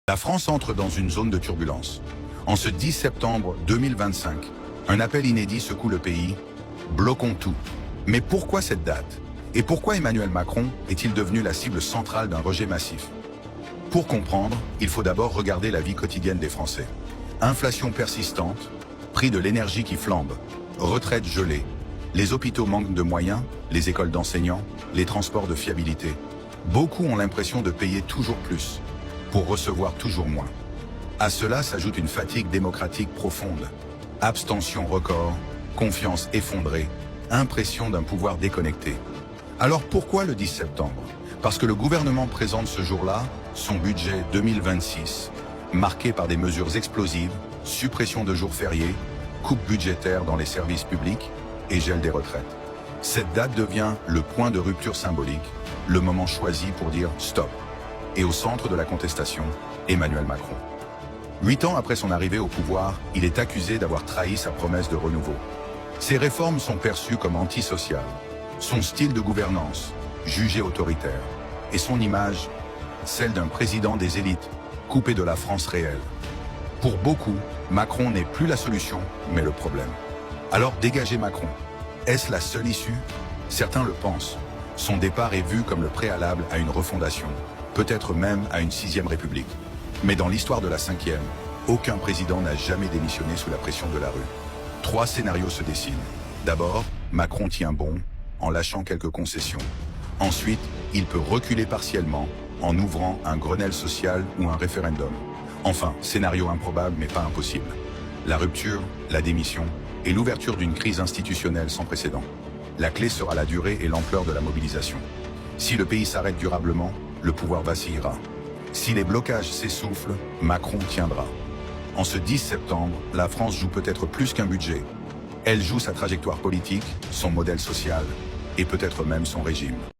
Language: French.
La France entre dans une zone de turbulence. En ce 10 septembre 2025, un appel inédit secoue le pays. Bloquons tout. Mais pourquoi cette date? Et pourquoi Emmanuel Macron est-il devenu la cible centrale d'un rejet massif? Pour comprendre, il faut d'abord regarder la vie quotidienne des Français. Inflation persistante, prix de l'énergie qui flambe, retraite gelée, les hôpitaux manquent de moyens, les écoles d'enseignants, les transports de fiabilité. Beaucoup ont l'impression de payer toujours plus, pour recevoir toujours moins. À cela s'ajoute une fatigue démocratique profonde. Abstention record, confiance effondrée, impression d'un pouvoir déconnecté. Alors pourquoi le 10 septembre? Parce que le gouvernement présente ce jour-là son budget 2026, marqué par des mesures explosives, suppression de jours fériés, coupe budgétaire dans les services publics et gel des retraites. Cette date devient le point de rupture symbolique, le moment choisi pour dire stop. Et au centre de la contestation, Emmanuel Macron. 8 ans après son arrivée au pouvoir, il est accusé d'avoir trahi sa promesse de renouveau. Ses réformes sont perçues comme antisociales. Son style de gouvernance, jugé autoritaire. Et son image, celle d'un président des élites, coupé de la France réelle. Pour beaucoup, Macron n'est plus la solution, mais le problème. Alors dégager Macron. Est-ce la seule issue? Certains le pensent. Son départ est vu comme le préalable à une refondation, peut-être même à une 6e République. Mais dans l'histoire de la 5e, aucun président n'a jamais démissionné sous la pression de la rue. 3 scénarios se dessinent. D'abord, Macron tient bon, en lâchant quelques concessions. Ensuite, il peut reculer partiellement, en ouvrant un Grenelle social ou un référendum. Enfin, scénario improbable mais pas impossible. La rupture, la démission et l'ouverture d'une crise institutionnelle sans précédent. La clé sera la durée et l'ampleur de la mobilisation. Si le pays s'arrête durablement, le pouvoir vacillera. Si les blocages s'essoufflent, Macron tiendra. En ce 10 septembre, la France joue peut-être plus qu'un budget. Elle joue sa trajectoire politique, son modèle social et peut-être même son régime.